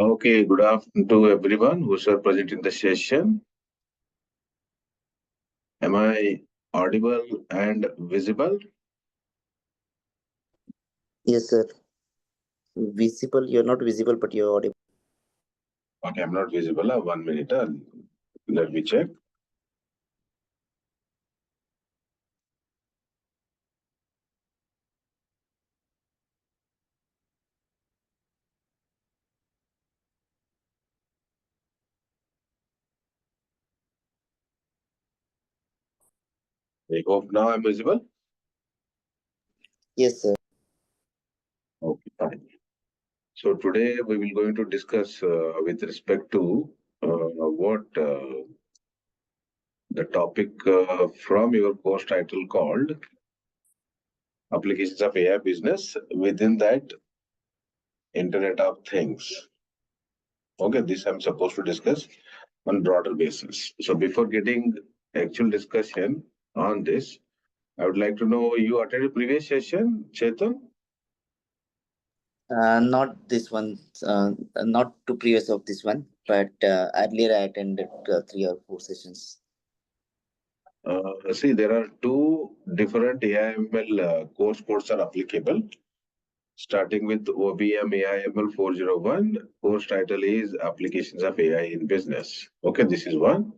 Okay, good afternoon to everyone who's present in the session. Am I audible and visible? Yes, sir. Visible. You're not visible, but you're audible. Okay, I'm not visible. 1 minute. Let me check. I hope now I'm visible. Yes, sir. Okay, fine. So today we will going to discuss with respect to what the topic from your course title called Applications of AI Business. Within that, Internet of Things. Okay, this I'm supposed to discuss on broader basis. So before getting actual discussion on this, I would like to know you attended previous session, Chetan? Not this one. Not to previous of this one, but earlier I attended 3 or 4 sessions. See, there are two different AIML course codes are applicable. Starting with OBM AIML 401, course title is Applications of AI in Business. Okay, this is one.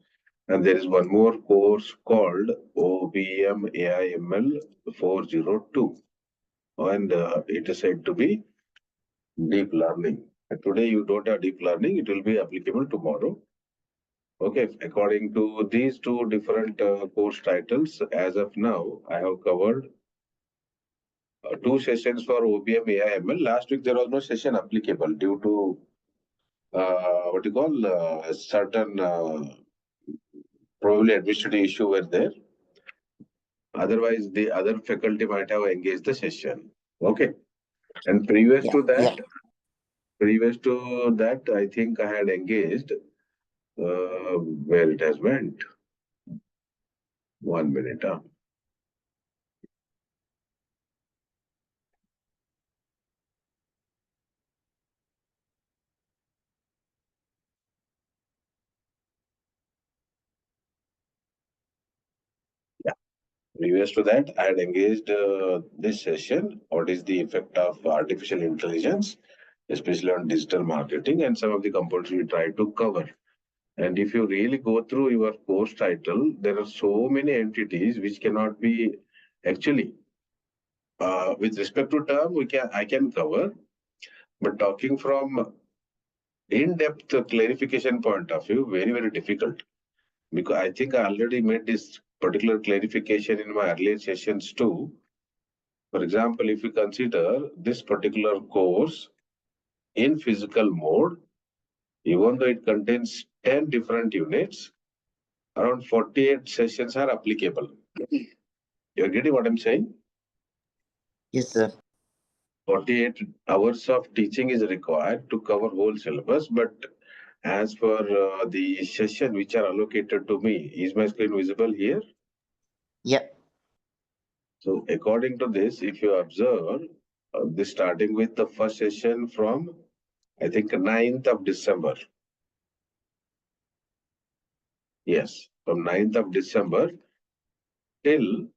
And there is one more course called OBM AIML 402. And it is said to be deep learning. And today you don't have deep learning, it will be applicable tomorrow. Okay, according to these two different course titles, as of now, I have covered 2 sessions for OBM AIML. Last week there was no session applicable due to what you call certain probably administrative issue were there. Otherwise, the other faculty might have engaged the session. Okay, and Yeah. previous to that, I think I had engaged where it has went. 1 minute. Yeah. Previous to that, I had engaged this session. What is the effect of artificial intelligence, especially on digital marketing, and some of the components we try to cover. And if you really go through your course title, there are so many entities which cannot be actually with respect to term I can cover, but talking from in-depth clarification point of view, very difficult. Because I think I already made this particular clarification in my earlier sessions too. For example, if you consider this particular course in physical mode, even though it contains 10 different units, around 48 sessions are applicable. You're getting what I'm saying? Yes, sir. 48 hours of teaching is required to cover whole syllabus, but as for the session which are allocated to me, is my screen visible here? Yeah. So according to this, if you observe, this starting with the first session from, I think, 9th of December. Yes, from 9th of December till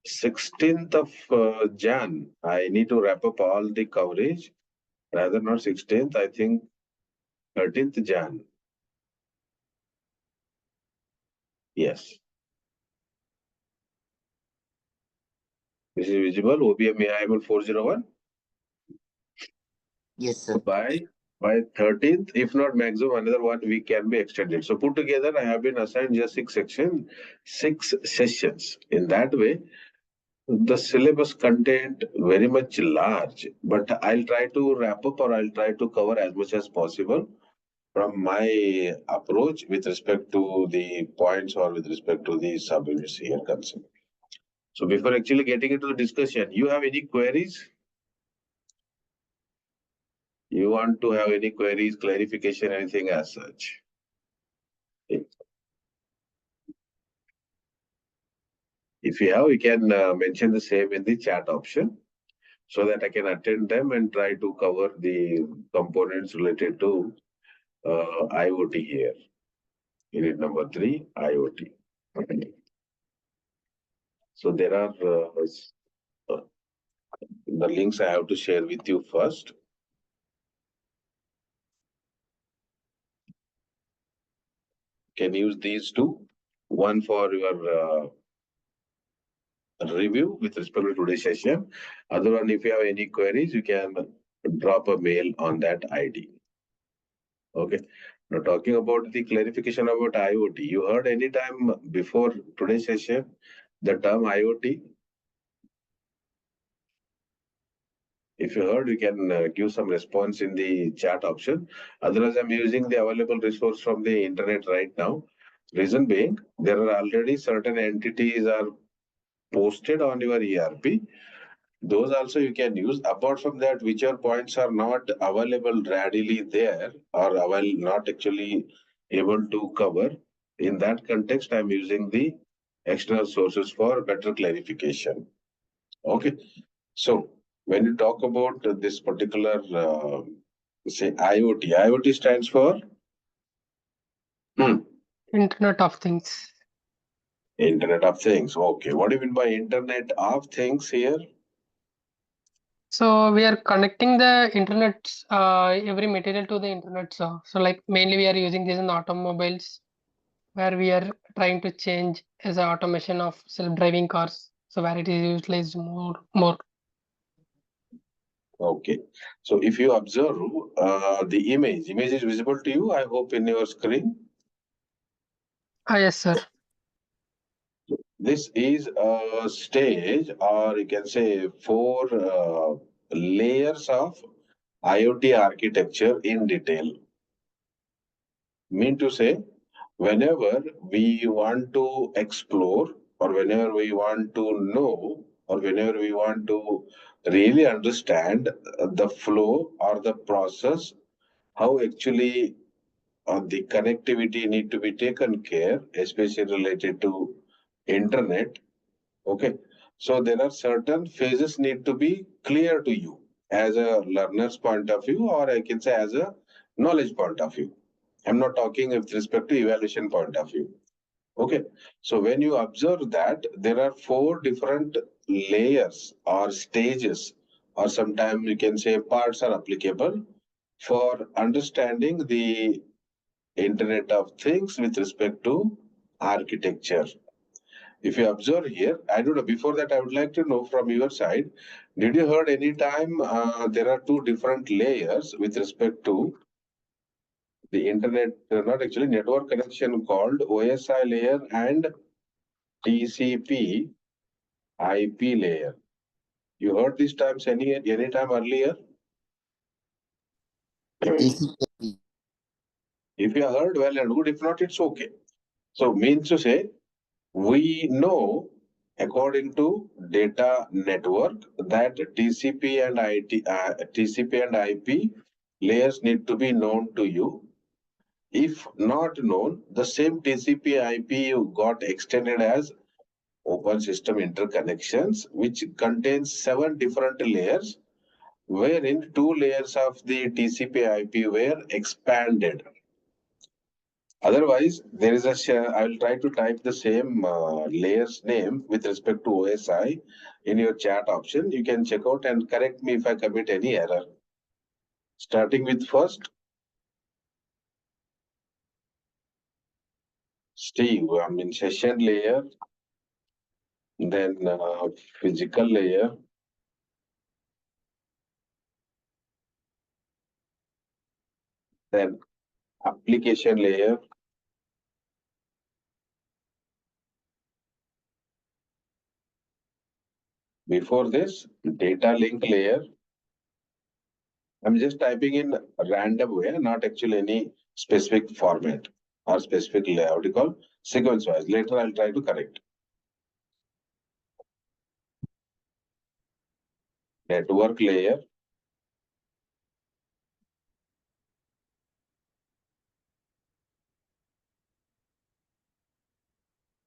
16th of Jan, I need to wrap up all the coverage. Rather not 16th, I think 13th Jan. Yes. This is visible, OBM AIML 401. Yes, sir. By 13th, if not maximum, another 1 week can be extended. So put together, I have been assigned just 6 sessions. In that way, the syllabus content very much large, but I'll try to wrap up or I'll try to cover as much as possible from my approach with respect to the points or with respect to the subunits here concerned. So before actually getting into the discussion, you have any queries? You want to have any queries, clarification, anything as such? If you have, you can mention the same in the chat option. so that I can attend them and try to cover the components related to IoT here. Unit number 3, IoT. So there are the links I have to share with you first. Can use these two. One for your review with respect to today's session. Other one, if you have any queries, you can drop a mail on that ID. Okay. Now talking about the clarification about IoT, you heard any time before today's session the term IoT? If you heard, you can give some response in the chat option. Otherwise, I'm using the available resource from the internet right now. Reason being, there are already certain entities are posted on your ERP. Those also you can use. Apart from that, whichever points are not available readily there or not actually able to cover, in that context, I'm using the external sources for better clarification. Okay. So when you talk about this particular, say IoT, IoT stands for Internet of Things. Internet of Things. Okay. What do you mean by Internet of Things here? So we are connecting the internet, every material to the internet. So like mainly we are using this in automobiles, where we are trying to change as a automation of self-driving cars. So where it is utilized more. Okay. So if you observe the image is visible to you, I hope in your screen. Yes, sir. This is a stage, or you can say 4 layers of IoT architecture in detail. Mean to say, whenever we want to explore, or whenever we want to know, or whenever we want to really understand the flow or the process, how actually the connectivity need to be taken care, especially related to internet. Okay. So there are certain phases need to be clear to you as a learner's point of view, or I can say as a knowledge point of view. I'm not talking with respect to evaluation point of view. Okay. So when you observe that there are 4 different layers or stages, or sometimes you can say parts are applicable for understanding the Internet of Things with respect to architecture. If you observe here, I don't know, before that, I would like to know from your side, did you heard any time there are 2 different layers with respect to the internet, not actually network connection, called OSI layer and TCP IP layer? You heard these terms any time earlier? TCP. If you heard, well and good. If not, it's okay. So means to say, we know according to data network that TCP and IP layers need to be known to you. If not known, the same TCP IP you got extended as open system interconnections, which contains 7 different layers, wherein 2 layers of the TCP IP were expanded. Otherwise, there is a share. I will try to type the same layer's name with respect to OSI in your chat option. You can check out and correct me if I commit any error. Starting with first, Steve, I mean session layer, then physical layer, then application layer. Before this, data link layer. I'm just typing in a random way, not actually any specific format or specific layout. What you call sequence wise. Later, I'll try to correct. Network layer,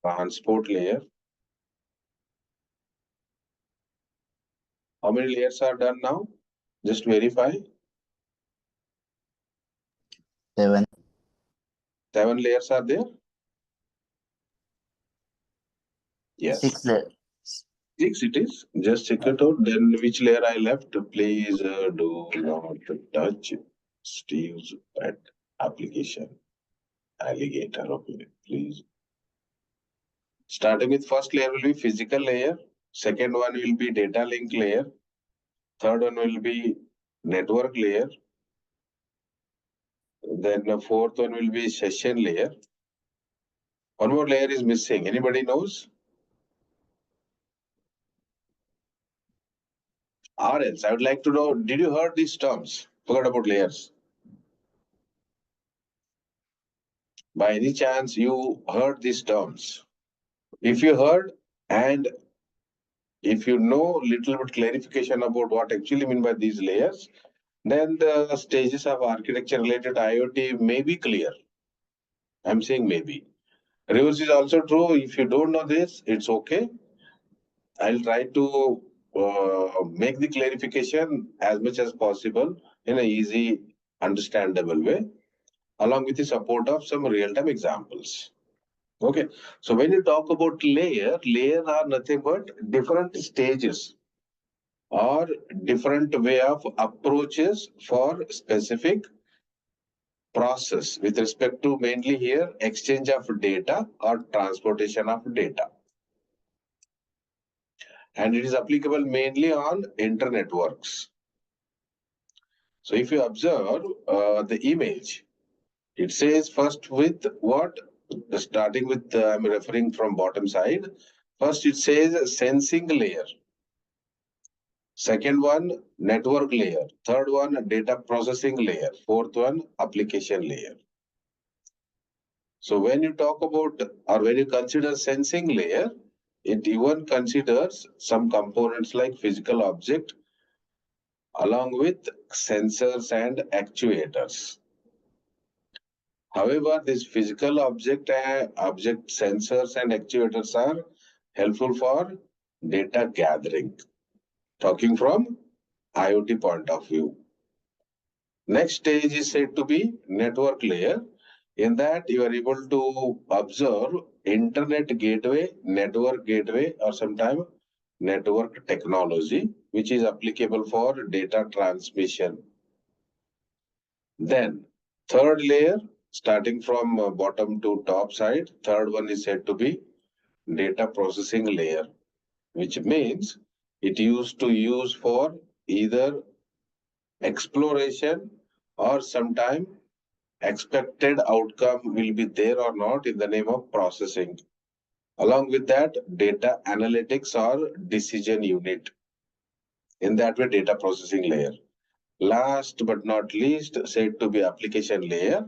transport layer, How many layers are done now? Just verify. 7. 7 layers are there? Yes. 6 layers. 6 it is. Just check it out. Then which layer I left? Please do not touch Steve's pet application. Alligator. Okay, please. Starting with first layer will be physical layer. Second one will be data link layer. Third one will be network layer. Then the fourth one will be session layer. One more layer is missing. Anybody knows? Or else, I would like to know, did you heard these terms? Forgot about layers. By any chance, you heard these terms? If you heard, and if you know little bit clarification about what actually mean by these layers, then the stages of architecture related IoT may be clear. I'm saying maybe. Reverse is also true. If you don't know this, it's okay. I'll try to make the clarification as much as possible in an easy, understandable way, along with the support of some real-time examples. Okay, so when you talk about layer are nothing but different stages or different way of approaches for specific process with respect to mainly here exchange of data or transportation of data. And it is applicable mainly on internetworks. So if you observe the image, it says first with what? Starting with, I'm referring from bottom side. First it says sensing layer. Second one, network layer. Third one, data processing layer. Fourth one, application layer. So when you talk about or when you consider sensing layer, it even considers some components like physical object along with sensors and actuators. However, this physical object sensors and actuators are helpful for data gathering. Talking from IoT point of view. Next stage is said to be network layer. In that, you are able to observe internet gateway, network gateway, or sometimes network technology, which is applicable for data transmission. Then, third layer, starting from bottom to top side, third one is said to be data processing layer, which means it used to use for either exploration or sometime expected outcome will be there or not in the name of processing. Along with that, data analytics or decision unit. In that way, data processing layer. Last but not least, said to be application layer,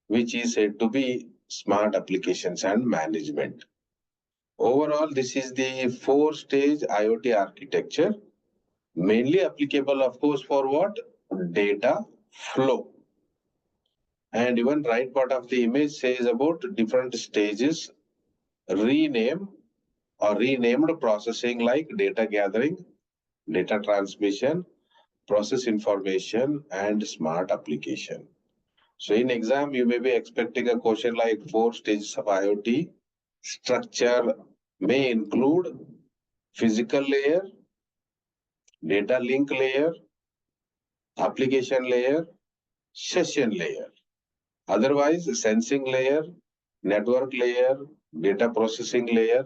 which is said to be smart applications and management. Overall, this is the 4-stage IoT architecture, mainly applicable, of course, for what? Data flow. And even right part of the image says about different stages, rename or renamed processing like data gathering, data transmission, process information, and smart application. So in exam, you may be expecting a question like 4 stages of IoT. Structure may include physical layer, data link layer, application layer, session layer. Otherwise, sensing layer, network layer, data processing layer,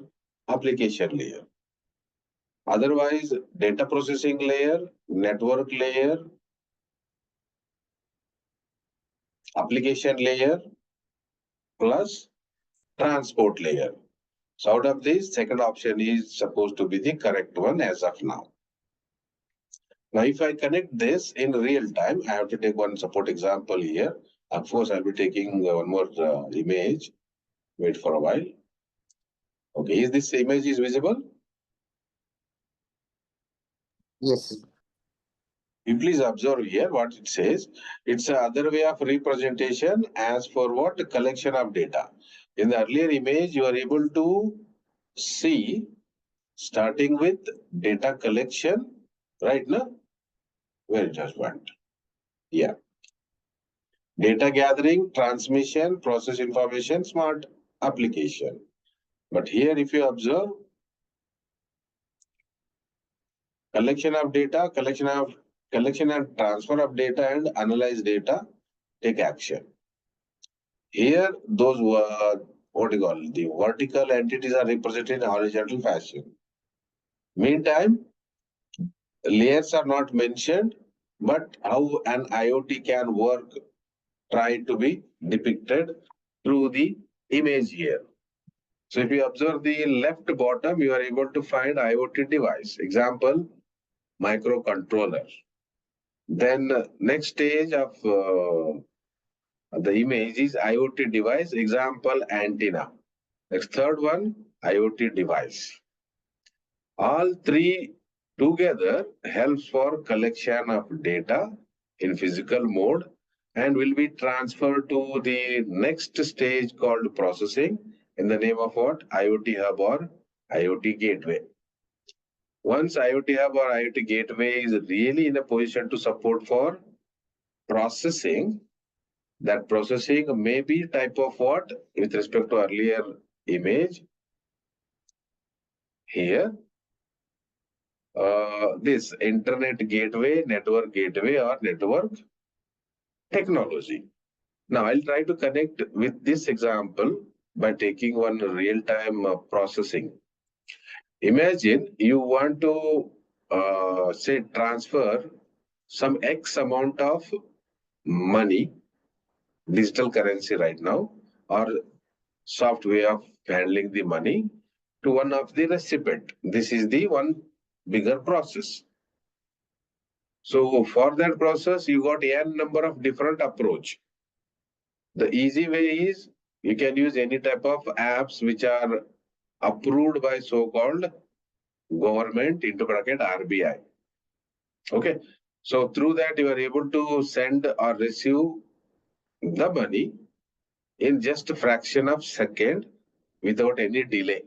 application layer. Otherwise, data processing layer, network layer, application layer, plus transport layer. So out of this, second option is supposed to be the correct one as of now. Now, if I connect this in real time, I have to take one support example here. Of course, I'll be taking one more image. Wait for a while. Okay, is this image is visible? Yes. You please observe here what it says. It's another way of representation as for what? Collection of data. In the earlier image, you are able to see starting with data collection Right now, where it just went. Yeah. Data gathering, transmission, process information, smart application. But here, if you observe, collection and transfer of data and analyze data, take action. Here, those were what do you call the vertical entities are represented in horizontal fashion. Meantime, layers are not mentioned, but how an IoT can work try to be depicted through the image here. So if you observe the left bottom, you are able to find IoT device. Example, microcontroller. Then next stage of the image is IoT device. Example, antenna. Next third one, IoT device. All three together helps for collection of data in physical mode and will be transferred to the next stage called processing in the name of what? IoT hub or IoT gateway. Once IoT hub or IoT gateway is really in a position to support for processing, that processing may be type of what with respect to earlier image here. This internet gateway, network gateway, or network technology. Now, I'll try to connect with this example by taking one real-time processing. Imagine you want to, say, transfer some X amount of money, digital currency right now, or soft way of handling the money to one of the recipient. This is the one bigger process. So for that process, you got n number of different approach. The easy way is you can use any type of apps which are approved by so-called government into bracket RBI. Okay. So through that, you are able to send or receive the money in just a fraction of second without any delay.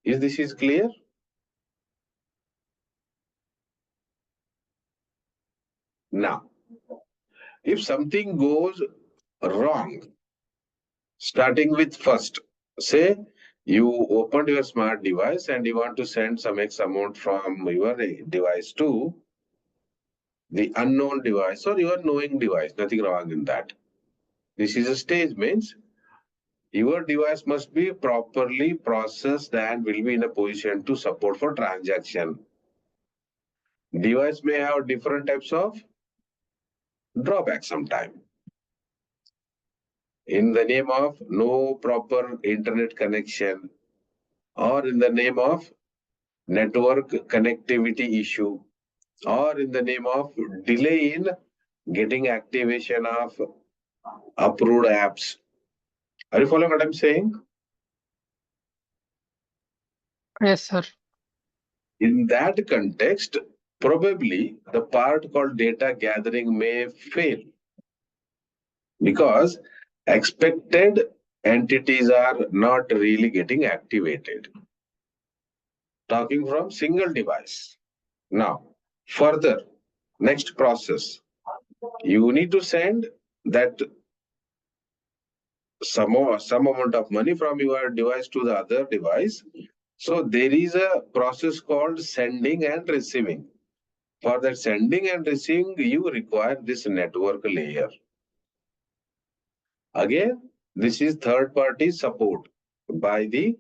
Is this is clear? Now, if something goes wrong, starting with first, say you opened your smart device and you want to send some X amount from your device to the unknown device or your knowing device, nothing wrong in that. This is a stage means your device must be properly processed and will be in a position to support for transaction. Device may have different types of drawbacks sometime. In the name of no proper internet connection or in the name of network connectivity issue or in the name of delay in getting activation of approved apps. Are you following what I'm saying? Yes, sir. In that context, probably the part called data gathering may fail because expected entities are not really getting activated. Talking from single device. Now, further, next process, you need to send that some amount of money from your device to the other device. So there is a process called sending and receiving. For that sending and receiving, you require this network layer. Again, this is third-party support by the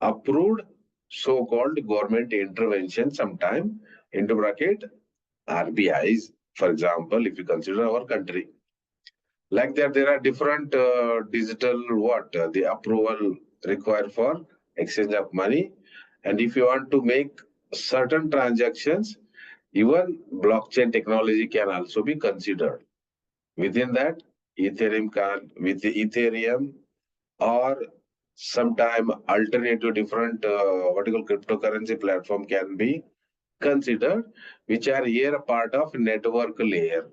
approved so-called government intervention sometime into bracket RBIs, for example, if you consider our country. Like that, there are different digital the approval required for exchange of money. And if you want to make certain transactions, even blockchain technology can also be considered. Within that, Ethereum can, with the Ethereum or sometime alternative different cryptocurrency platform can be considered, which are here a part of network layer.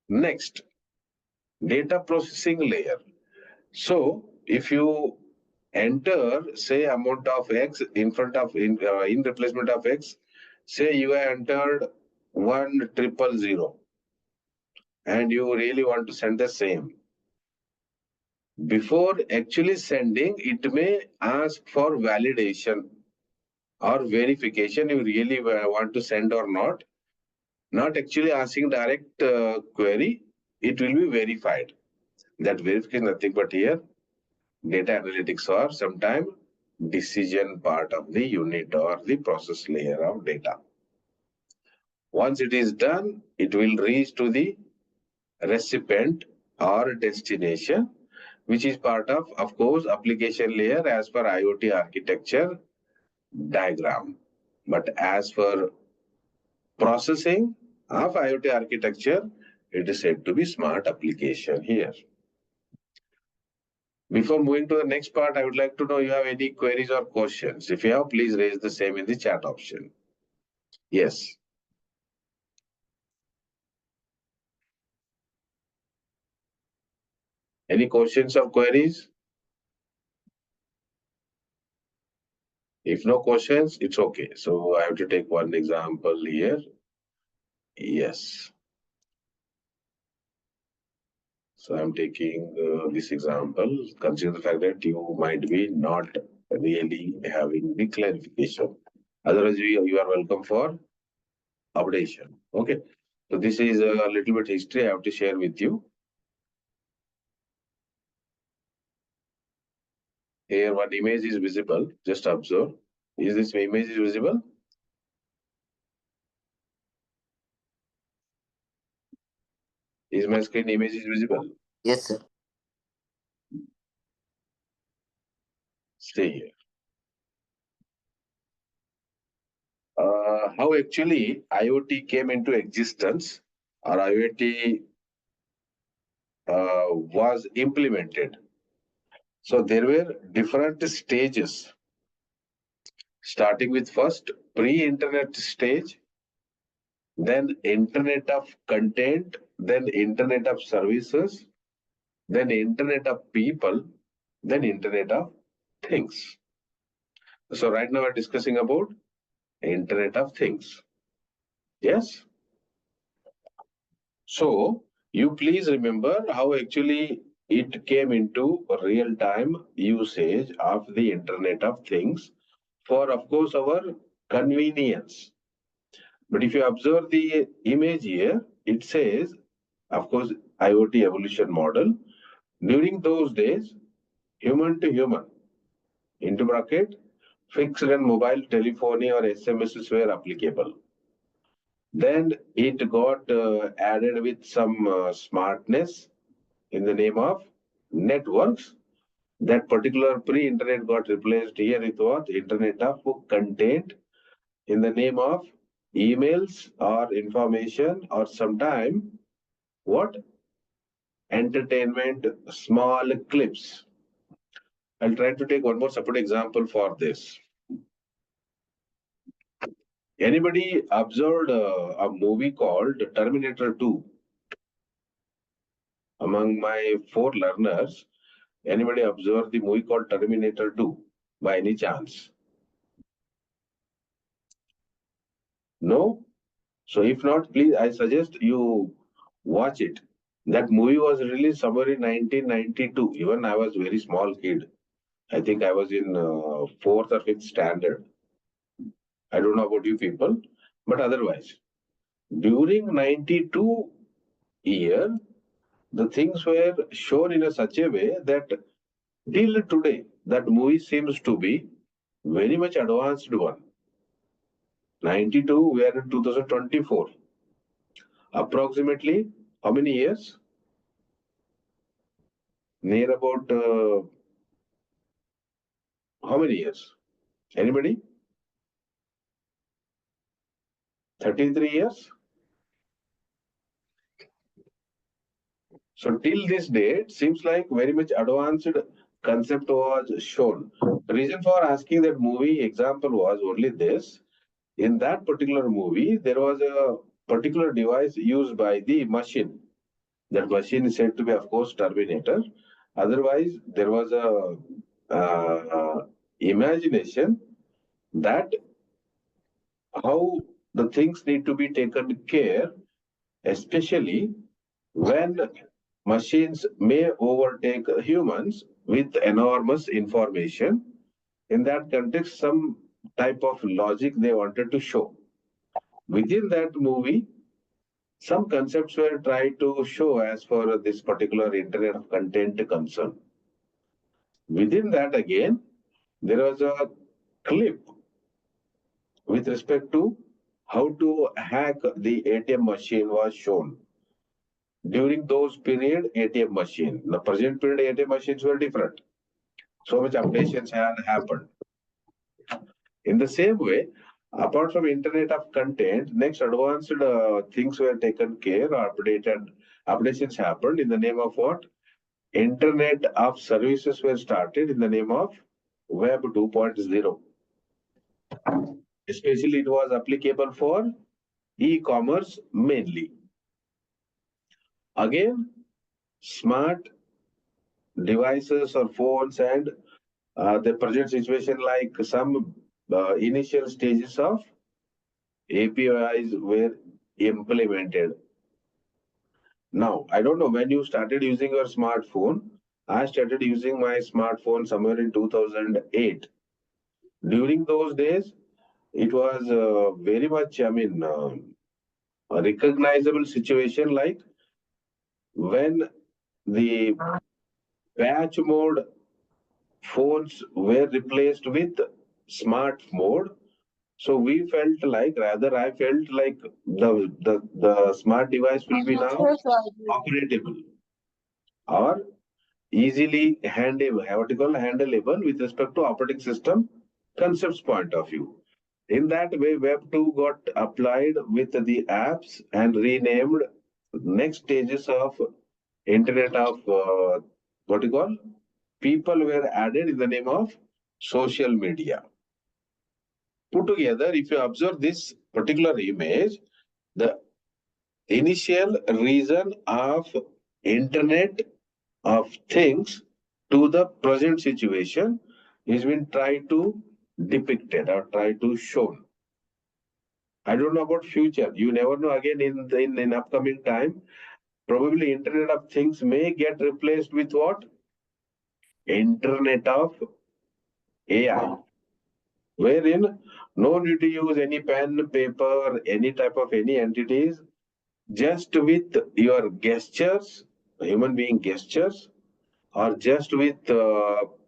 Next, data processing layer. So if you enter, say, amount of X in front of, in replacement of X, say you have entered 1000 and you really want to send the same. Before actually sending, it may ask for validation or verification you really want to send or not. Not actually asking direct query, it will be verified. That verification nothing but here data analytics or sometime decision part of the unit or the process layer of data. Once it is done, it will reach to the recipient or destination, which is part of course, application layer as per IoT architecture diagram. But as for processing of IoT architecture, it is said to be smart application here. Before moving to the next part, I would like to know you have any queries or questions. If you have, please raise the same in the chat option. Yes. Any questions or queries? If no questions, it's okay. So I have to take one example here. Yes. So I'm taking this example. Consider the fact that you might be not really having the clarification. Otherwise, you are welcome for updation. Okay. So this is a little bit history I have to share with you. Here one image is visible. Just observe. Is this image is visible? Is my screen image is visible? Yes, sir. Stay here. How actually IoT came into existence or IoT was implemented. So there were different stages, starting with first pre-internet stage, then internet of content, then internet of services, then internet of people, then internet of things. So right now we're discussing about internet of things. Yes. So you please remember how actually it came into real-time usage of the internet of things for, of course, our convenience. But if you observe the image here, it says, of course, IoT evolution model. During those days, human to human, into bracket, fixed and mobile telephony or SMSs were applicable. Then it got added with some smartness in the name of networks. That particular pre-internet got replaced here with what? Internet of content in the name of emails or information or sometime what? Entertainment, small clips. I'll try to take one more separate example for this. Anybody observed a movie called Terminator 2? Among my 4 learners, anybody observed the movie called Terminator 2 by any chance? No? So if not, please, I suggest you watch it. That movie was released somewhere in 1992. Even I was very small kid. I think I was in 4th or 5th standard. I don't know about you people, but otherwise, during 92 year, the things were shown in a such a way that till today, that movie seems to be very much advanced one. 92, we are in 2024. Approximately how many years? Near about how many years? Anybody? 33 years? So till this date, seems like very much advanced concept was shown. The reason for asking that movie example was only this. In that particular movie, there was a particular device used by the machine. That machine is said to be, of course, Terminator. Otherwise, there was a imagination that how the things need to be taken care, especially when machines may overtake humans with enormous information. In that context, some type of logic they wanted to show. Within that movie, some concepts were tried to show as for this particular Internet of Content concern. Within that, again, there was a clip with respect to how to hack the ATM machine was shown. During those period, ATM machine. The present period ATM machines were different. So much updations had happened. In the same way, apart from Internet of Content, next advanced things were taken care or updated. Updations happened in the name of what? Internet of Services were started in the name of Web 2.0. Especially it was applicable for e-commerce mainly. Again, smart devices or phones and the present situation like some initial stages of APIs were implemented. Now, I don't know when you started using your smartphone. I started using my smartphone somewhere in 2008. During those days, it was very much, a recognizable situation like when the patch mode phones were replaced with smart mode. So we felt like, rather, I felt like the smart device will be now operatable or easily handleable with respect to operating system concepts point of view. In that way, Web 2 got applied with the apps and renamed next stages of Internet of what you call people were added in the name of social media. Put together, if you observe this particular image, the initial reason of Internet of Things to the present situation is been tried to depicted or tried to shown. I don't know about future. You never know. Again, in upcoming time, probably Internet of Things may get replaced with what? Internet of AI, wherein no need to use any pen, paper, any type of any entities, just with your gestures, human being gestures, or just with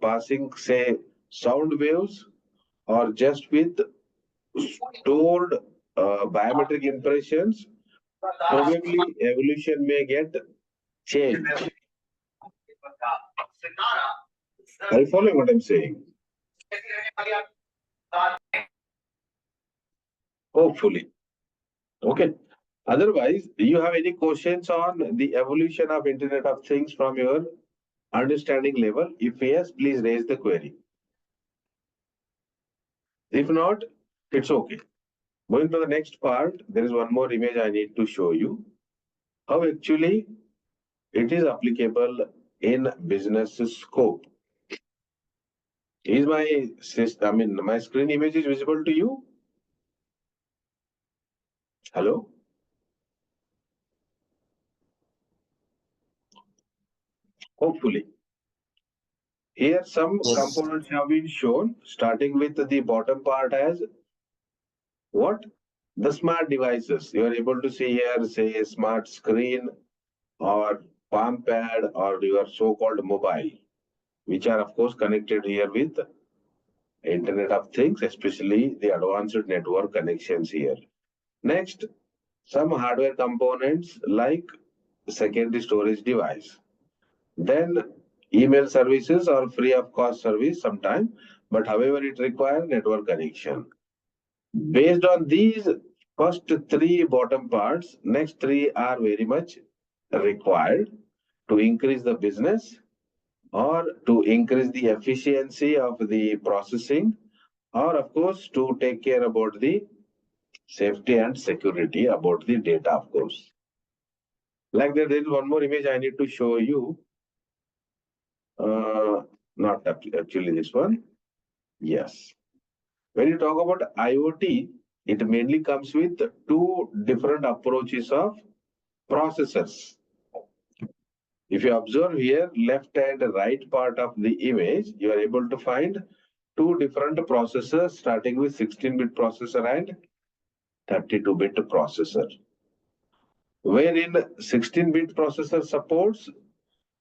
passing, say, sound waves, or just with stored biometric impressions, probably evolution may get changed. Are you following what I'm saying? Hopefully. Okay. Otherwise, do you have any questions on the evolution of Internet of Things from your understanding level? If yes, please raise the query. If not, it's okay. Moving to the next part, there is one more image I need to show you. How actually it is applicable in business scope. Is my system, my screen image is visible to you? Hello? Hopefully. Here some Yes. components have been shown, starting with the bottom part as what? The smart devices. You are able to see here, say, a smart screen or palm pad or your so-called mobile, which are of course connected here with Internet of Things, especially the advanced network connections here. Next, some hardware components like secondary storage device. Then email services are free of cost service sometime, but however it requires network connection. Based on these first three bottom parts, next three are very much required to increase the business or to increase the efficiency of the processing or of course to take care about the safety and security about the data, of course. Like that, there is one more image I need to show you. Not actually this one. Yes. When you talk about IoT, it mainly comes with two different approaches of processors. If you observe here, left and right part of the image, you are able to find two different processors starting with 16-bit processor and 32-bit processor. Wherein 16-bit processor supports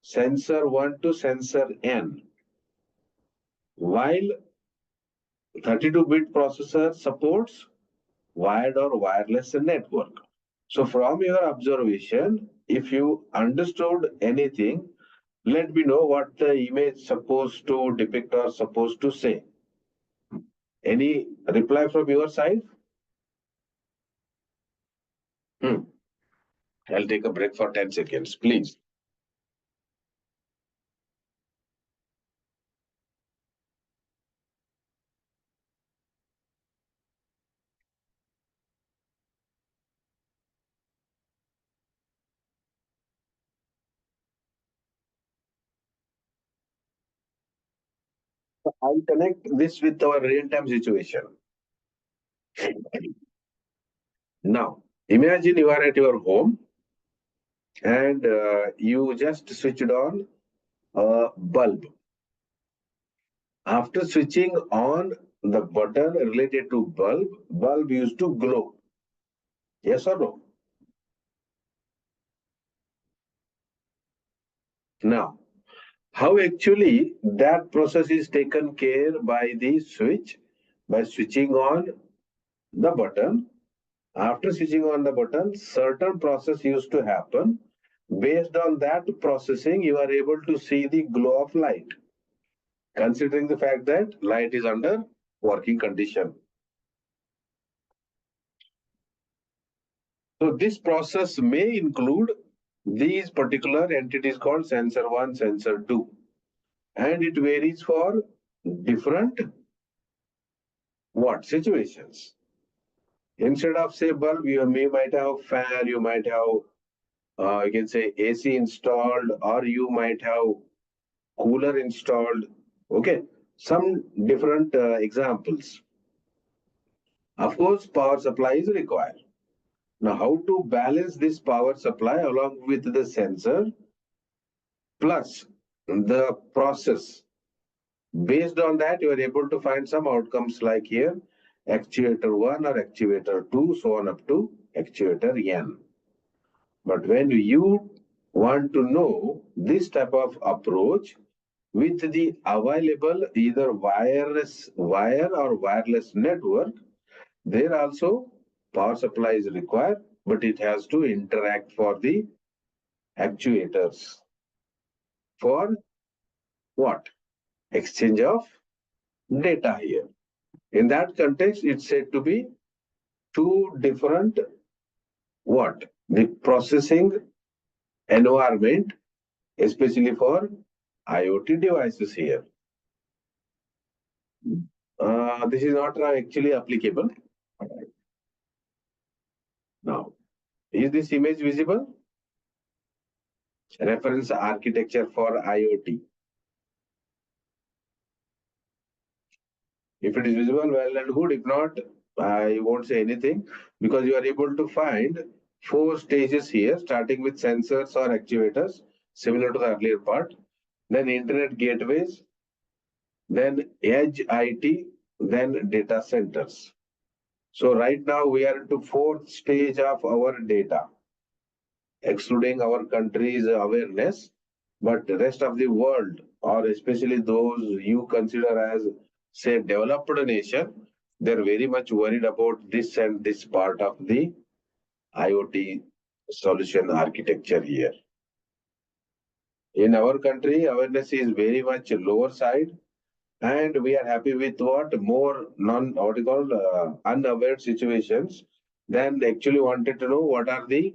sensor 1 to sensor N, while 32-bit processor supports wired or wireless network. So from your observation, if you understood anything, let me know what the image supposed to depict or supposed to say. Any reply from your side? I'll take a break for 10 seconds, please. I'll connect this with our real-time situation. Now, imagine you are at your home and you just switched on a bulb. After switching on the button related to bulb used to glow. Yes or no? Now, how actually that process is taken care by the switch, by switching on the button. After switching on the button, certain process used to happen. Based on that processing, you are able to see the glow of light, considering the fact that light is under working condition. So this process may include these particular entities called sensor 1, sensor 2. And it varies for different what situations. Instead of say bulb, you might have fan, you might have you can say AC installed, or you might have cooler installed. Okay, some different examples. Of course, power supply is required. Now, how to balance this power supply along with the sensor plus the process? Based on that, you are able to find some outcomes like here, actuator 1 or actuator 2, so on up to actuator N. But when you want to know this type of approach with the available either wireless wire or wireless network, there also power supply is required, but it has to interact for the actuators. For what? Exchange of data here. In that context, it's said to be two different what? The processing environment, especially for IoT devices here. This is not actually applicable. Now, is this image visible? Reference architecture for IoT. If it is visible, well and good. If not, I won't say anything because you are able to find 4 stages here, starting with sensors or actuators, similar to the earlier part, then internet gateways, then edge IT, then data centers. So right now we are into 4th stage of our data, excluding our country's awareness, but the rest of the world, or especially those you consider as, say, developed nation, they're very much worried about this and this part of the IoT solution architecture here. In our country, awareness is very much lower side, and we are happy with what more unaware situations than actually wanted to know what are the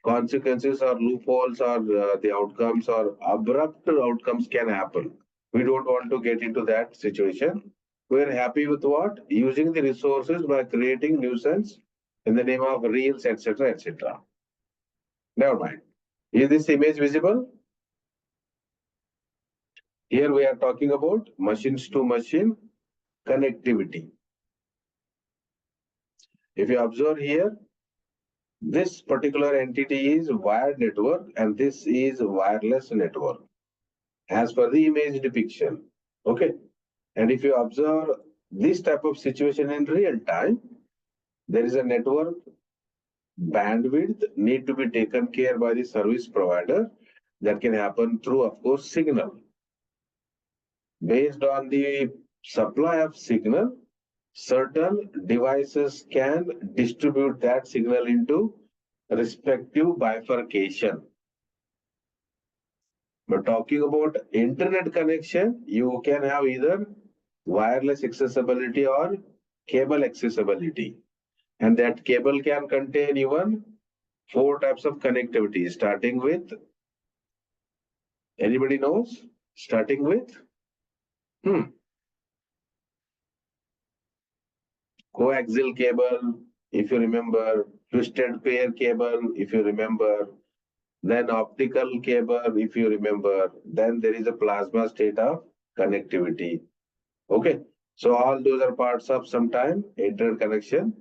consequences or loopholes or the outcomes or abrupt outcomes can happen. We don't want to get into that situation. We're happy with what? Using the resources by creating nuisance in the name of reels, etc., etc. Never mind. Is this image visible? Here we are talking about machines to machine connectivity. If you observe here, this particular entity is wired network and this is wireless network as per the image depiction. Okay. And if you observe this type of situation in real time, there is a network bandwidth need to be taken care by the service provider. That can happen through, of course, signal. Based on the supply of signal, certain devices can distribute that signal into respective bifurcation. But talking about internet connection, you can have either wireless accessibility or cable accessibility. And that cable can contain even 4 types of connectivity, starting with, anybody knows? Starting with coaxial cable, if you remember, twisted pair cable, if you remember, then optical cable, if you remember, then there is a plasma state of connectivity. Okay. So all those are parts of sometime internet connection.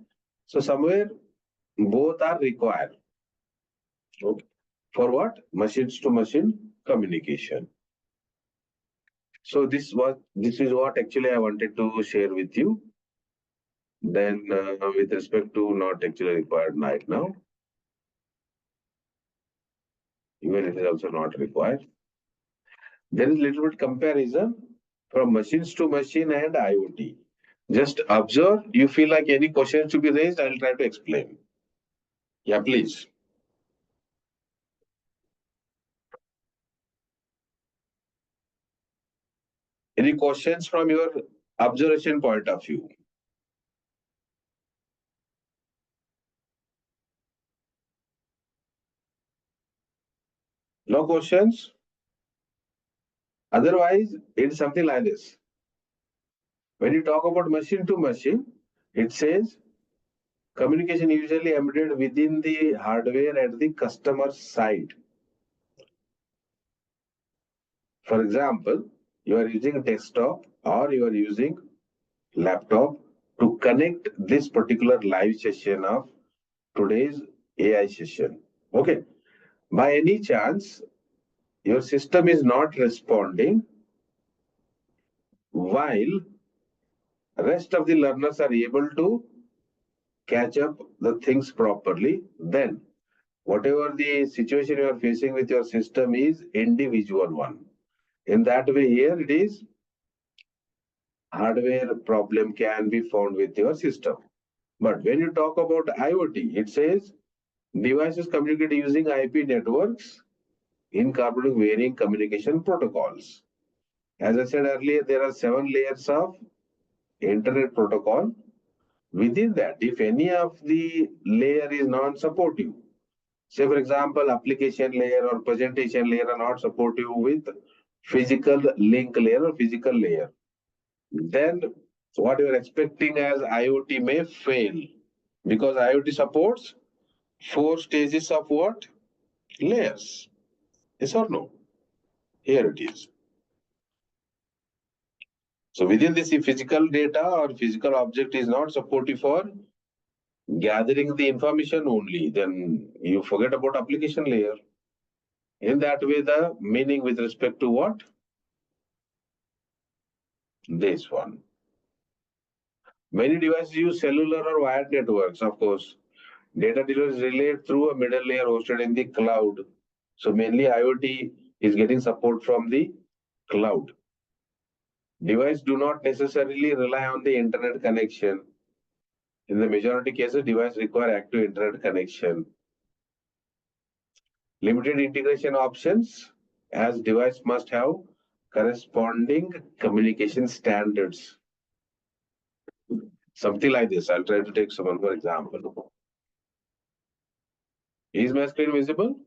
So somewhere both are required. Okay. For what? Machines to machine communication. So this is what actually I wanted to share with you. Then with respect to not actually required right now, even it is also not required. There is little bit comparison from machines to machine and IoT. Just observe. You feel like any questions to be raised, I'll try to explain. Yeah, please. Any questions from your observation point of view? No questions? Otherwise, it's something like this. When you talk about machine to machine, it says communication usually embedded within the hardware at the customer side. For example, you are using desktop or you are using laptop to connect this particular live session of today's AI session. Okay. By any chance, your system is not responding while rest of the learners are able to catch up the things properly, then whatever the situation you are facing with your system is individual one. In that way, here it is hardware problem can be found with your system. But when you talk about IoT, it says devices communicate using IP networks incorporating varying communication protocols. As I said earlier, there are 7 layers of internet protocol. Within that, if any of the layer is non-supportive, say for example, application layer or presentation layer are not supportive with physical link layer or physical layer, then what you are expecting as IoT may fail, because IoT supports 4 stages of what? Layers. Yes or no? Here it is. So within this, if physical data or physical object is not supportive for gathering the information only, then you forget about application layer. In that way, the meaning with respect to what? This one. Many devices use cellular or wired networks, of course. Data delivery is relayed through a middle layer hosted in the cloud. So mainly IoT is getting support from the cloud. Devices do not necessarily rely on the internet connection. In the majority cases, devices require active internet connection. Limited integration options, as device must have corresponding communication standards. Something like this. I'll try to take some other example. Is my screen visible?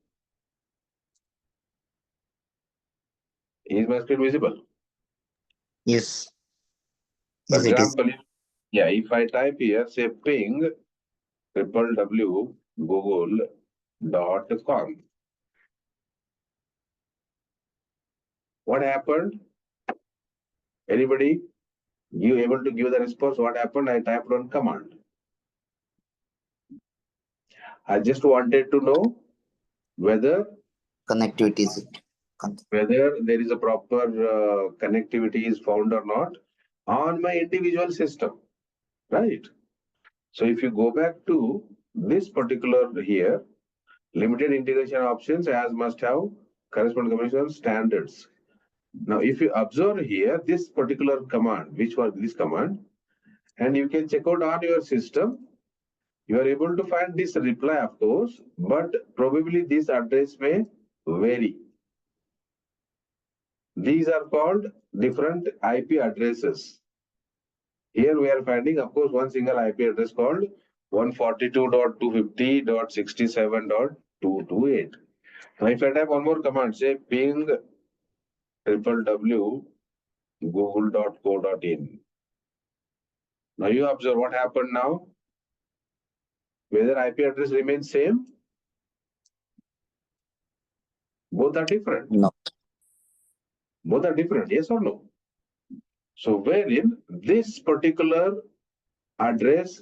Is my screen visible? Yes. For Yes, it is. example, if I type here, say ping www.google.com. What happened? Anybody? You able to give the response? What happened? I typed one command. I just wanted to know whether Connectivity is there is a proper connectivity is found or not on my individual system, right? So if you go back to this particular here, limited integration options as must have corresponding communication standards. Now, if you observe here, this particular command, which was this command, and you can check out on your system, you are able to find this reply, of course, but probably this address may vary. These are called different IP addresses. Here we are finding, of course, one single IP address called 142.250.67.228. Now, if I type one more command, say ping www google.co.in. Now you observe what happened now. Whether IP address remains same, both are different. no. Both are different, yes or no? So wherein this particular address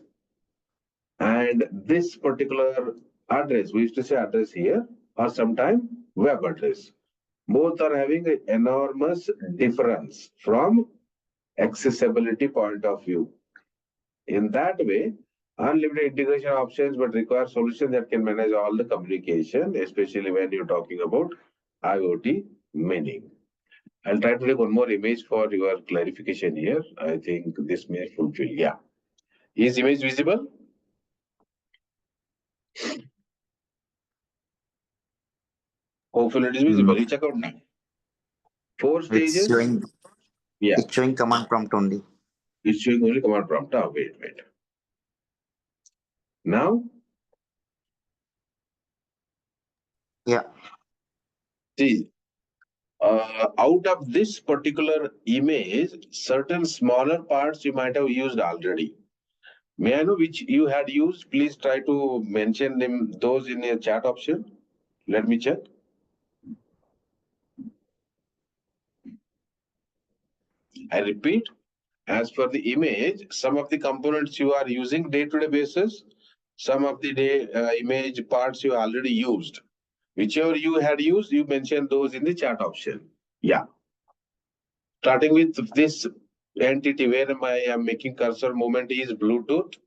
and this particular address, we used to say address here, or sometime web address. Both are having an enormous difference from accessibility point of view. In that way, unlimited integration options but require solutions that can manage all the communication, especially when you're talking about IoT meaning. I'll try to take one more image for your clarification here. I think this may fulfill. Yeah. Is image visible? Hopefully it is visible. You check out now. 4 It's stages. showing. Yeah. It's showing command prompt only. It's showing only command prompt. Oh, wait. Now, Yeah. see, out of this particular image, certain smaller parts you might have used already. May I know which you had used? Please try to mention them, those in your chat option. Let me check. I repeat, as for the image, some of the components you are using day-to-day basis, some of the image parts you already used. Whichever you had used, you mentioned those in the chat option. Yeah. Starting with this entity where I am making cursor movement is Bluetooth.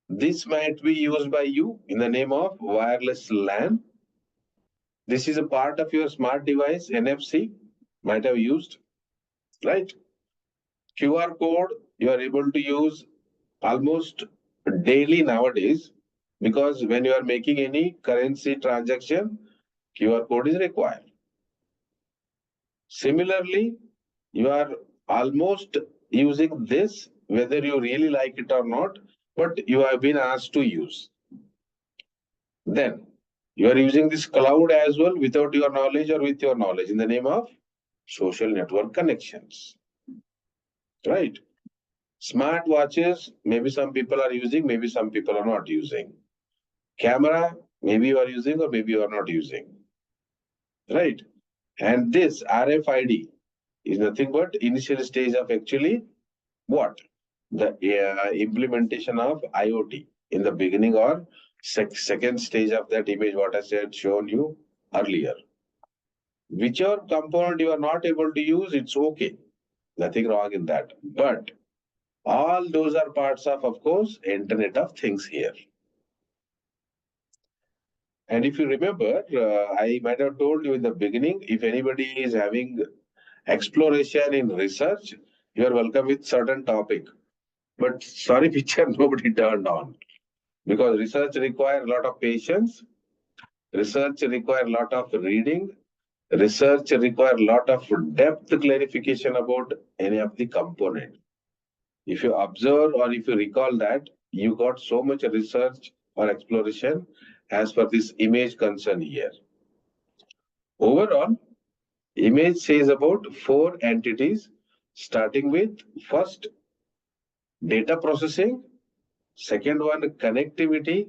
This might be used by you in the name of wireless LAN. This is a part of your smart device, NFC, might have used, right? QR code, you are able to use almost daily nowadays because when you are making any currency transaction, QR code is required. Similarly, you are almost using this, whether you really like it or not, but you have been asked to use. Then you are using this cloud as well without your knowledge or with your knowledge in the name of social network connections. Right? Smart watches, maybe some people are using, maybe some people are not using. Camera, maybe you are using or maybe you are not using. Right? And this RFID is nothing but initial stage of actually what? The implementation of IoT in the beginning or second stage of that image, what I said, shown you earlier. Whichever component you are not able to use, it's okay. Nothing wrong in that. But all those are parts of course, Internet of Things here. And if you remember, I might have told you in the beginning, if anybody is having exploration in research, you are welcome with certain topic. But sorry, picture nobody turned on. Because research requires a lot of patience, research requires a lot of reading, research requires a lot of depth clarification about any of the component. If you observe or if you recall that, you got so much research or exploration as for this image concern here. Overall, image says about 4 entities, starting with first data processing, second one connectivity,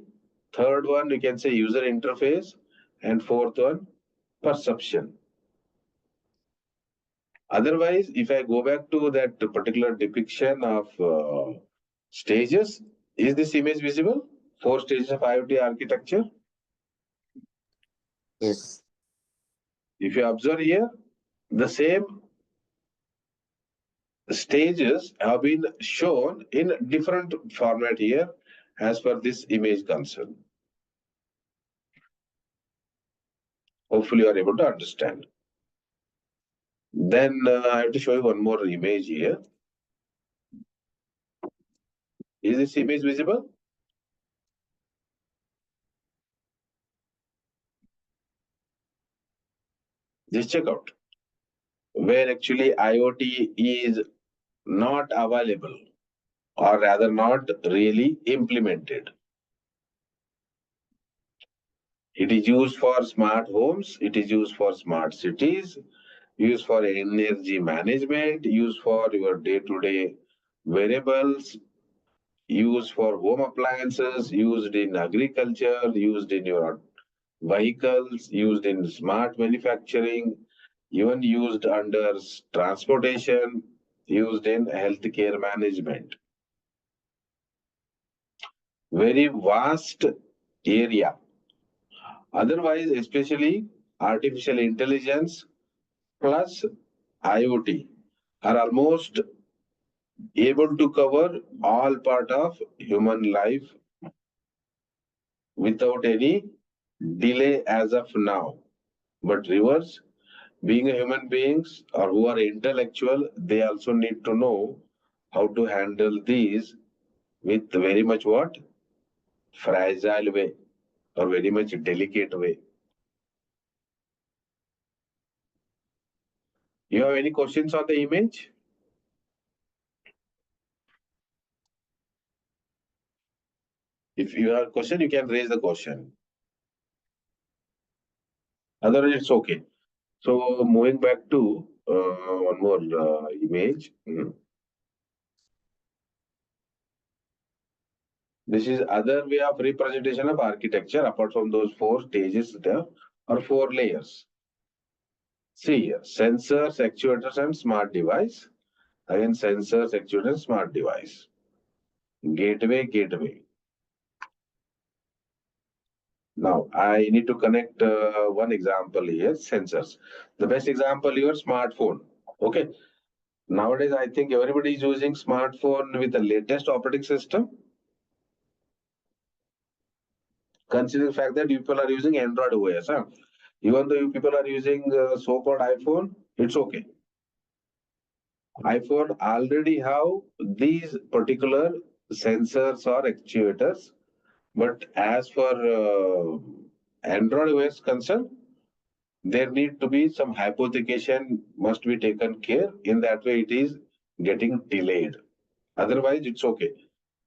third one you can say user interface, and fourth one perception. Otherwise, if I go back to that particular depiction of stages, is this image visible? 4 stages of IoT architecture. Yes. If you observe here, the same stages have been shown in different format here as per this image concern. Hopefully, you are able to understand. Then I have to show you one more image here. Is this image visible? Just check out where actually IoT is not available, or rather not really implemented. It is used for smart homes, it is used for smart cities, used for energy management, used for your day-to-day wearables, used for home appliances, used in agriculture, used in your vehicles, used in smart manufacturing, even used under transportation, used in healthcare management. Very vast area. Otherwise, especially artificial intelligence plus IoT are almost able to cover all part of human life without any delay as of now. But reverse, being a human beings or who are intellectual, they also need to know how to handle these with very much what? Fragile way or very much delicate way. You have any questions on the image? If you have a question, you can raise the question. Otherwise, it's okay. So moving back to one more image. This is other way of representation of architecture apart from those 4 stages there or 4 layers. See here, sensors, actuators, and smart device. Again, sensors, actuators, smart device. Gateway. Now, I need to connect one example here, sensors. The best example, your smartphone. Okay. Nowadays, I think everybody is using smartphone with the latest operating system. Considering the fact that people are using Android OS. Huh? Even though you people are using so-called iPhone, it's okay. iPhone already have these particular sensors or actuators, but as for Android OS concern, there need to be some hypothecation must be taken care. In that way, it is getting delayed. Otherwise, it's okay.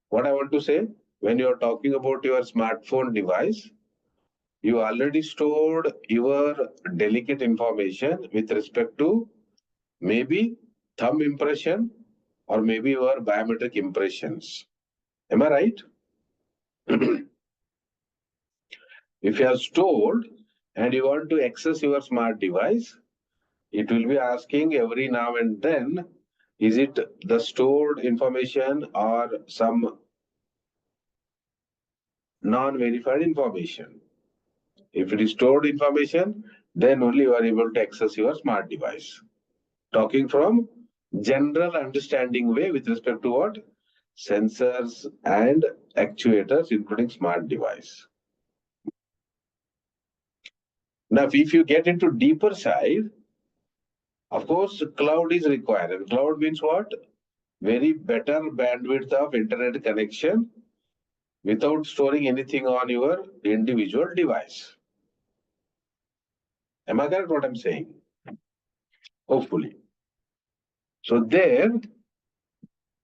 What I want to say, when you are talking about your smartphone device, you already stored your delicate information with respect to maybe thumb impression or maybe your biometric impressions. Am I right? If you have stored and you want to access your smart device, it will be asking every now and then, is it the stored information or some non-verified information? If it is stored information, then only you are able to access your smart device. Talking from general understanding way with respect to what? Sensors and actuators, including smart device. Now, if you get into deeper side, of course, cloud is required. And cloud means what? Very better bandwidth of internet connection without storing anything on your individual device. Am I correct what I'm saying? Hopefully. So there,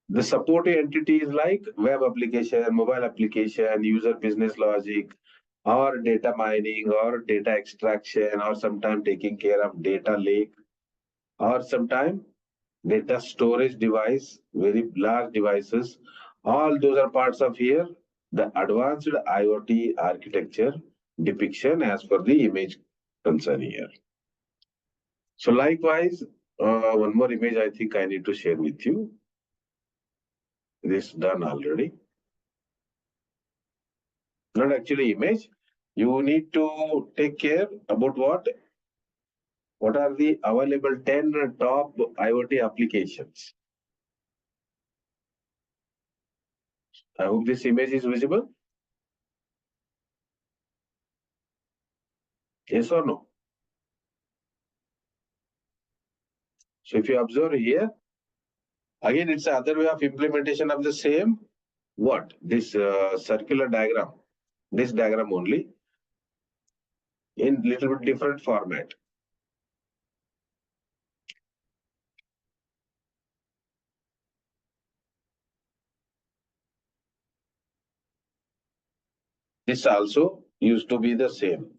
the supporting entities like web application, mobile application, user business logic, or data mining, or data extraction, or sometime taking care of data lake, or sometime data storage device, very large devices. All those are parts of here, the advanced IoT architecture depiction as per the image concern here. So likewise, One more image I think I need to share with you. This done already. Not actually image. You need to take care about what? What are the available 10 top IoT applications? I hope this image is visible. Yes or no? So if you observe here, again, it's another way of implementation of the same what? This circular diagram, this diagram only in little bit different format. This also used to be the same,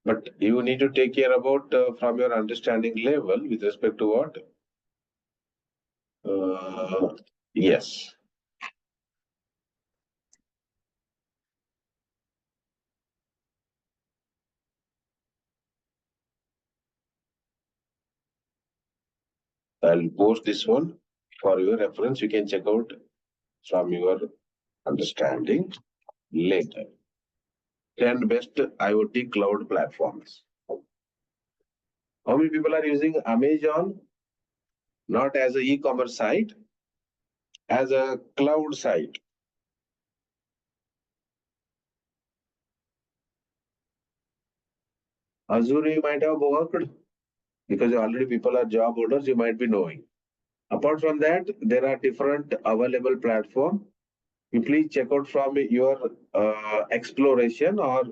but you need to take care about from your understanding level with respect to what? Yes. I'll post this one for your reference. You can check out from your understanding later. 10 best IoT cloud platforms. How many people are using Amazon not as an e-commerce site, as a cloud site? Azure you might have worked because already people are job holders, you might be knowing. Apart from that, there are different available platforms. You please check out from your exploration or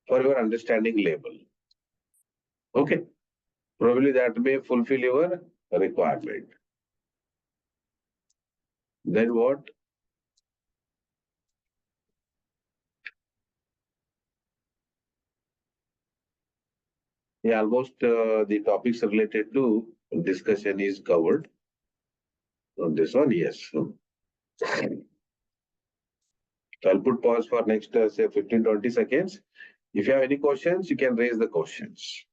for your understanding level. Okay. Probably that may fulfill your requirement. Then what? Yeah, almost the topics related to discussion is covered. On this one, yes. So I'll put pause for next, say, 15-20 seconds. If you have any questions, you can raise the questions.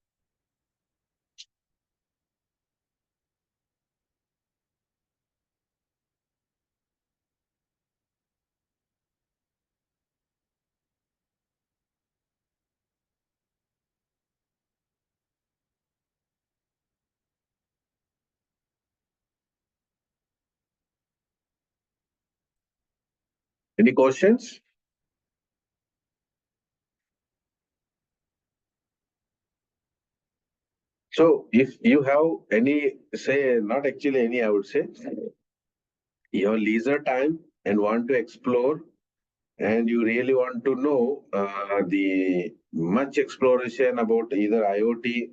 Any questions? So if you have any, say, not actually any, I would say, your leisure time and want to explore and you really want to know the much exploration about either IoT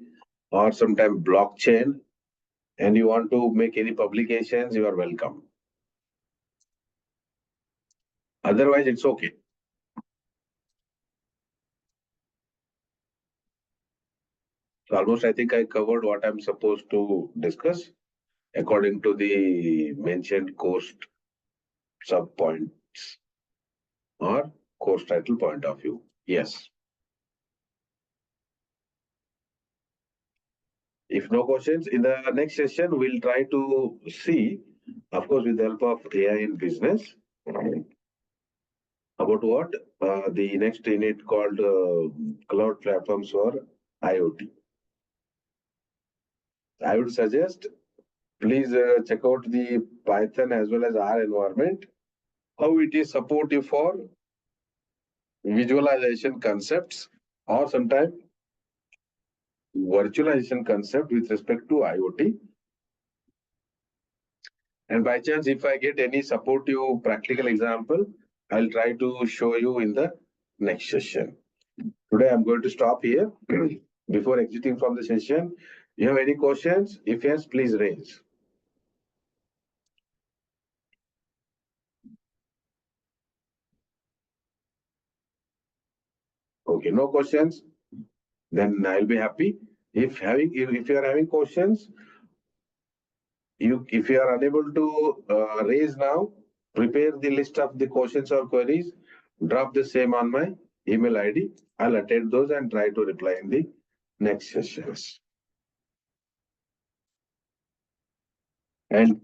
or sometime blockchain, and you want to make any publications, you are welcome. Otherwise, it's okay. So almost I think I covered what I'm supposed to discuss according to the mentioned course sub points or course title point of view. Yes. If no questions, in the next session, we'll try to see, of course, with the help of AI in business, about what the next unit called cloud platforms for IoT. I would suggest please check out the Python as well as R environment, how it is supportive for visualization concepts or sometimes virtualization concept with respect to IoT. And by chance, if I get any supportive practical example, I'll try to show you in the next session. Today, I'm going to stop here. Before exiting from the session, you have any questions? If yes, please raise. Okay, no questions? Then I'll be happy. If you are having questions, if you are unable to raise now, prepare the list of the questions or queries, drop the same on my email ID. I'll attend those and try to reply in the next sessions. And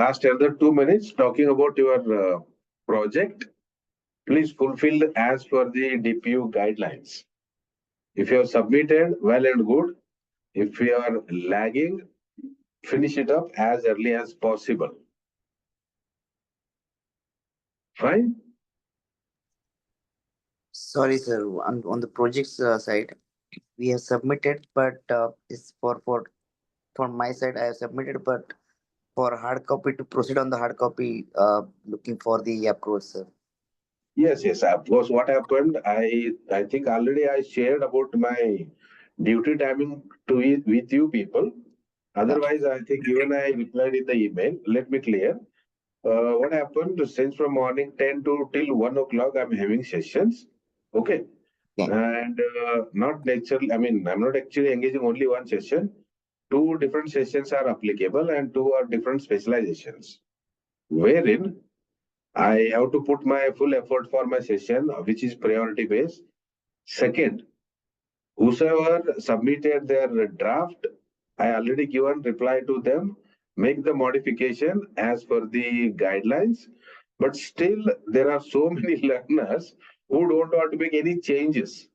last another 2 minutes talking about your project. Please fulfill as per the DPU guidelines. If you have submitted, well and good. If you are lagging, finish it up as early as possible. Fine? Sorry, sir. On the projects side, we have submitted, but it's for my side, I have submitted, but for hard copy to proceed on the hard copy, looking for the approval, sir. Yes, yes. Of course, what happened, I think already I shared about my duty timing with you people. Otherwise, I think even I replied in the email. Let me clear. What happened since from morning 10 to till 1 o'clock, I'm having sessions. Okay. Okay. And not naturally, I mean, I'm not actually engaging only one session. Two different sessions are applicable and two are different specializations. Wherein I have to put my full effort for my session, which is priority based. Second, whosoever submitted their draft, I already given reply to them, make the modification as per the guidelines. But still, there are so many learners who don't want to make any changes.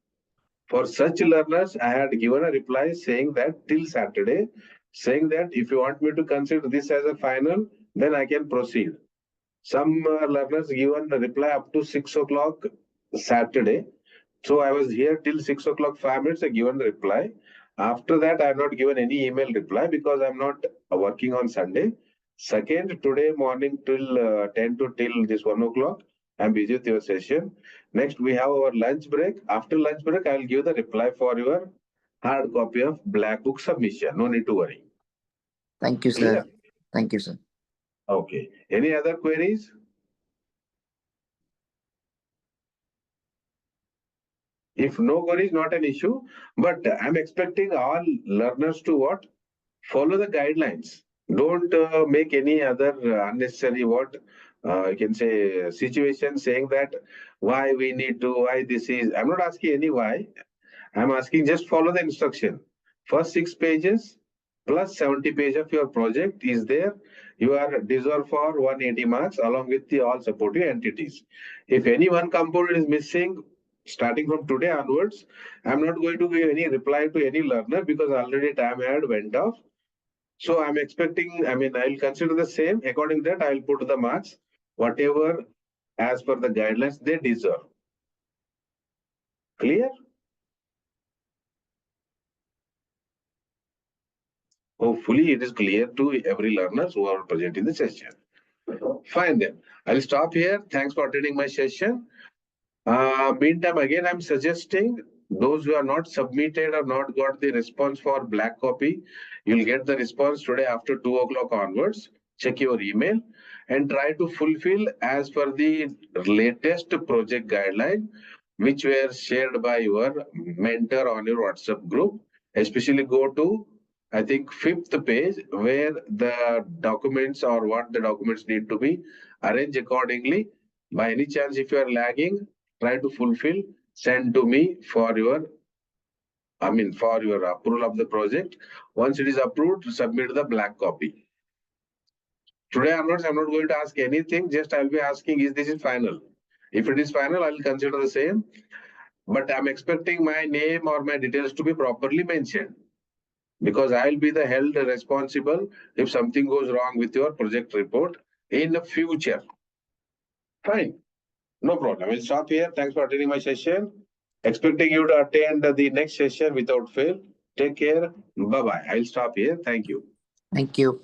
For such learners, I had given a reply saying that till Saturday, saying that if you want me to consider this as a final, then I can proceed. Some learners given a reply up to 6 o'clock Saturday. So I was here till 6 o'clock, 5 minutes, I given the reply. After that, I have not given any email reply because I'm not working on Sunday. Second, today morning till 10 to till this 1 o'clock, I'm busy with your session. Next, we have our lunch break. After lunch break, I'll give the reply for your hard copy of Black Book submission. No need to worry. Thank you, Clear? sir. Thank you, sir. Okay. Any other queries? If no queries, not an issue. But I'm expecting all learners to what? Follow the guidelines. Don't make any other unnecessary what you can say situation saying that why we need to, why this is. I'm not asking any why. I'm asking just follow the instruction. First 6 pages plus 70 pages of your project is there. You are deserved for 180 marks along with the all supporting entities. If any one component is missing, starting from today onwards, I'm not going to give any reply to any learner because already time had went off. So I'm expecting, I mean, I'll consider the same. According to that, I'll put the marks, whatever as per the guidelines they deserve. Clear? Hopefully it is clear to every learners who are present in the session. Fine then. I'll stop here. Thanks for attending my session. Meantime, again, I'm suggesting those who are not submitted or not got the response for black copy, you'll get the response today after 2 o'clock onwards. Check your email and try to fulfill as per the latest project guideline, which were shared by your mentor on your WhatsApp group. Especially go to, I think, 5th page where the documents or what the documents need to be arranged accordingly. By any chance, if you are lagging, try to fulfill, send to me for your, for your approval of the project. Once it is approved, submit the black copy. Today onwards, I'm not going to ask anything, just I'll be asking, is this final? If it is final, I'll consider the same. But I'm expecting my name or my details to be properly mentioned, because I'll be the held responsible if something goes wrong with your project report in the future. Fine. No problem. We'll stop here. Thanks for attending my session. Expecting you to attend the next session without fail. Take care. Bye-bye. I'll stop here. Thank you. Thank you.